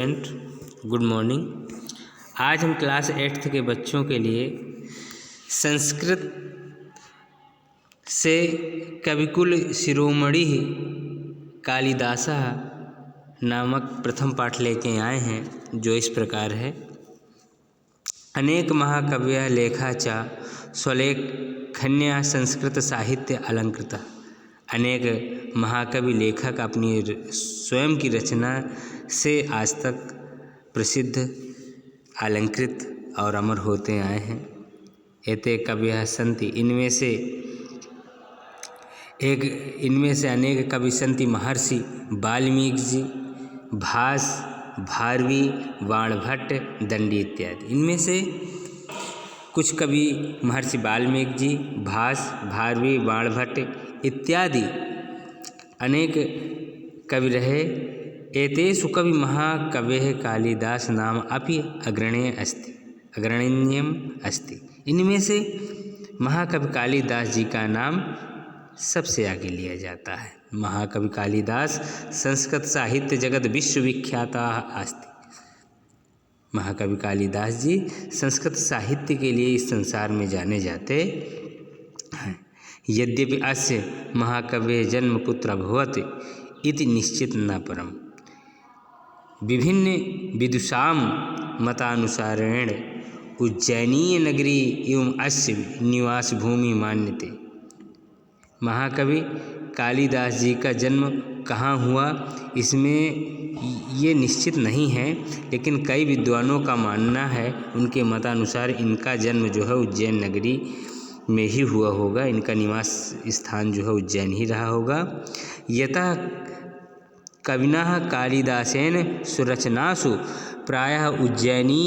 Good morning. आज हम class 8th के बच्चों के लिए संस्कृत से कविकुल शिरोमणि कालिदासः नामक प्रथम पाठ लेके आए हैं, जो इस प्रकार है। अनेक महाकवयः लेखा च स्वलेखन्या संस्कृत साहित्य अलंकृतः। अनेक महाकवि लेखक अपनी स्वयं की रचना से आज तक प्रसिद्ध, अलंकृत और अमर होते आए हैं। एते कवयः सन्ति, इनमें से अनेक कवि सन्ति महर्षि वाल्मीकि जी, भास, भारवी, बाणभट्ट, दंडी इत्यादि। इनमें से कुछ कवि महर्षि वाल्मीकि जी, भास, भारवी, बाणभट्ट इत्यादि अनेक कवि रहे। एतेषु कवि महाकवेः कालिदास नाम अपि अग्रणीयम् अस्ति। इनमें से महाकवि कालिदास जी का नाम सबसे आगे लिया जाता है। महाकवि कालिदास संस्कृत साहित्य जगत विश्वविख्यातः अस्ति। महाकवि कालिदास जी संस्कृत साहित्य के लिए इस संसार में जाने जाते हैं। यद्यपि अस्य महाकवेः जन्म कुत्र अभवत् इति निश्चित न परम्। विभिन्न विदुषां मतानुसारेण उज्जैनीय नगरी एवं अस्य निवास भूमि मान्यते। महाकवि कालिदास जी का जन्म कहाँ हुआ, इसमें ये निश्चित नहीं है, लेकिन कई विद्वानों का मानना है, उनके मतानुसार इनका जन्म जो है उज्जैन नगरी में ही हुआ होगा। इनका निवास स्थान जो है उज्जैन ही रहा होगा। यतः कविना कालिदासेन सुरचनासु प्रायः उज्जैनी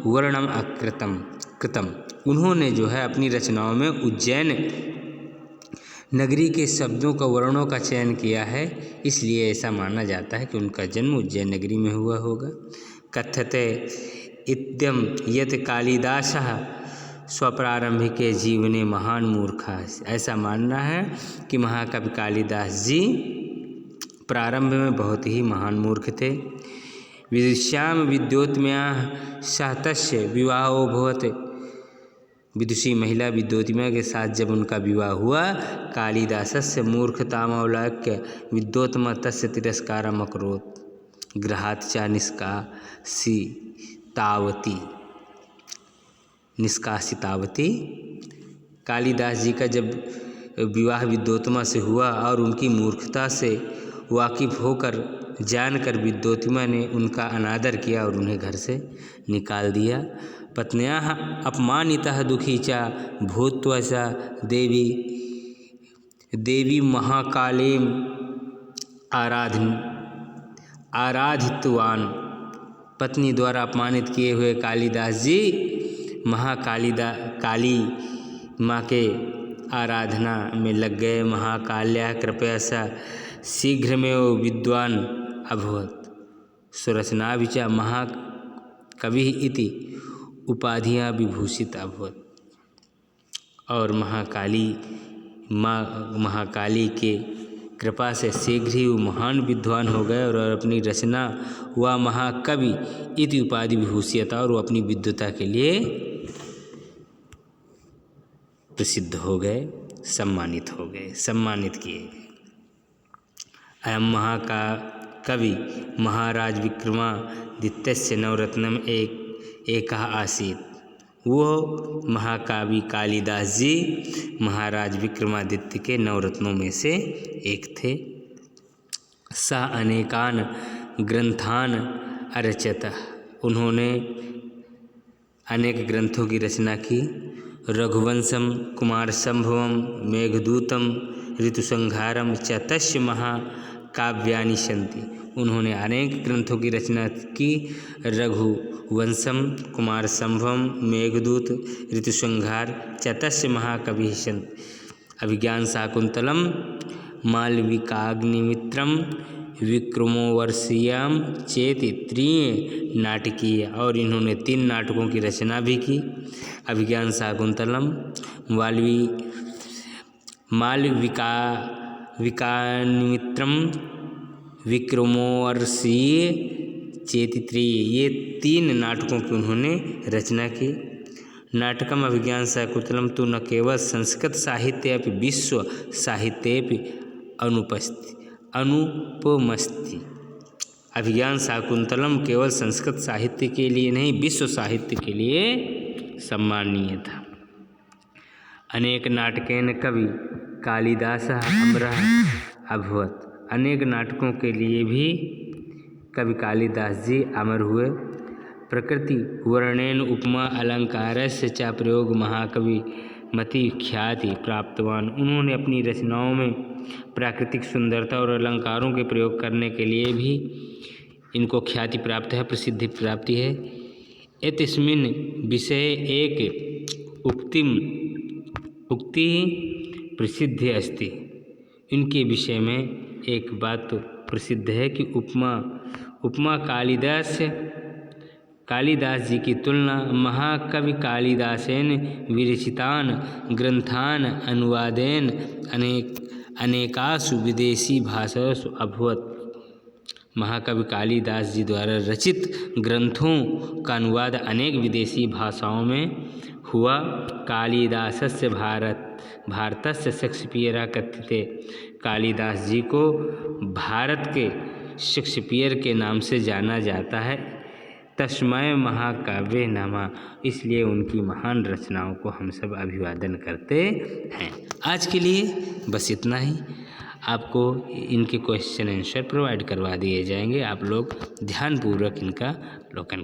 वर्णम कृतम। उन्होंने जो है अपनी रचनाओं में उज्जैन नगरी के शब्दों का, वर्णों का चयन किया है, इसलिए ऐसा माना जाता है कि उनका जन्म उज्जैन नगरी में हुआ होगा। कथ्यते इत्यं यत् कालिदासः स्वप्रारंभिके जीवने महान मूर्खः। ऐसा मानना है कि महाकवि कालिदास जी प्रारंभ में बहुत ही महान मूर्ख थे। विदुष्यां विद्योत्म्याः सह तस्य विवाहो भवत्। विदुषी महिला विद्योत्म्या के साथ जब उनका विवाह हुआ, कालिदासस्य मूर्खतामवलोक्य विद्योत्मा तस्य तिरस्कारम् अकरोत् गृहात् च निष्कासितावती। कालिदास जी का जब विवाह विद्योत्मा से हुआ और उनकी मूर्खता से वाकिफ होकर, जानकर विद्योत्मा ने उनका अनादर किया और उन्हें घर से निकाल दिया। पत्न्याः अपमानितः दुखी च भूत्वा च देवी महाकालीम् आराधितवान्। पत्नी द्वारा अपमानित किए हुए कालिदास जी काली माँ के आराधना में लग गए। महाकाल्या कृपया स शीघ्रमेव विद्वान् अभवत्। सुरचनाभिः च महाकविः इति उपाधियां विभूषित अभवत्। और महाकाली के कृपा से शीघ्र ही वो महान विद्वान हो गए और अपनी रचना व महाकवि इति उपाधि विभूषित, और वो अपनी विद्वता के लिए प्रसिद्ध हो गए, सम्मानित किए गए। अयं महाकवि महाराज विक्रमादित्यस्य नवरत्नम एकः आसीत्। वो महाकवि कालिदास जी महाराज विक्रमादित्य के नवरत्नों में से एक थे। सः अनेकान ग्रंथान अरचत। उन्होंने अनेक ग्रंथों की रचना की। रघुवंशम, कुमारसंभवम, मेघदूतम, ऋतुसंहारम च तस्य महाकाव्यानि सन्ति। उन्होंने अनेक ग्रंथों की रचना की। रघुवंशम, कुमारसंभवम, मेघदूत, ऋतुसंहार च तस्य महाकवि सन्ति। अभिज्ञान शाकुंतलम, मालविकाग्निमित्रम, विक्रमोर्वशीयम चेति त्रीणि नाटकीय। और इन्होंने 3 नाटकों की रचना भी की। अभिज्ञान शाकुंतलम, मालविकाग्निमित्रम, विक्रमोर्वशीय चेतित्रेय, ये 3 नाटकों की उन्होंने रचना की। नाटकम अभिज्ञान शाकुंतलम तो न केवल संस्कृत साहित्य अपि विश्व साहित्येपि अनुपमस्ति। अभिज्ञान शाकुंतलम केवल संस्कृत साहित्य के लिए नहीं, विश्व साहित्य के लिए सम्माननीय था। अनेक नाटकेन कवि कालिदासः अमरः अभवत्। अनेक नाटकों के लिए भी कवि कालिदास जी अमर हुए। प्रकृति वर्णेन उपमा अलंकारस्य च प्रयोग महाकवि मति ख्याति प्राप्तवान। उन्होंने अपनी रचनाओं में प्राकृतिक सुंदरता और अलंकारों के प्रयोग करने के लिए भी इनको ख्याति प्राप्त है, प्रसिद्धि प्राप्ति है। एतस्मिन् विषये एक उक्ति प्रसिद्धि अस्ति। इनके विषय में एक बात तो प्रसिद्ध है कि उपमा कालिदास जी की तुलना महाकवि कालिदासेन विरचितान ग्रंथान अनुवादेन अनेकासु विदेशी भाषासु अभवत्। महाकवि कालिदास जी द्वारा रचित ग्रंथों का अनुवाद अनेक विदेशी भाषाओं में हुआ। कालिदासस्य भारतस्य शेक्सपियर कथ्यते। कालिदास जी को भारत के शेक्सपियर के नाम से जाना जाता है। तस्मै महाकाव्ये नमः, इसलिए उनकी महान रचनाओं को हम सब अभिवादन करते हैं। आज के लिए बस इतना ही। आपको इनके क्वेश्चन आंसर प्रोवाइड करवा दिए जाएंगे, आप लोग ध्यानपूर्वक इनका अवलोकन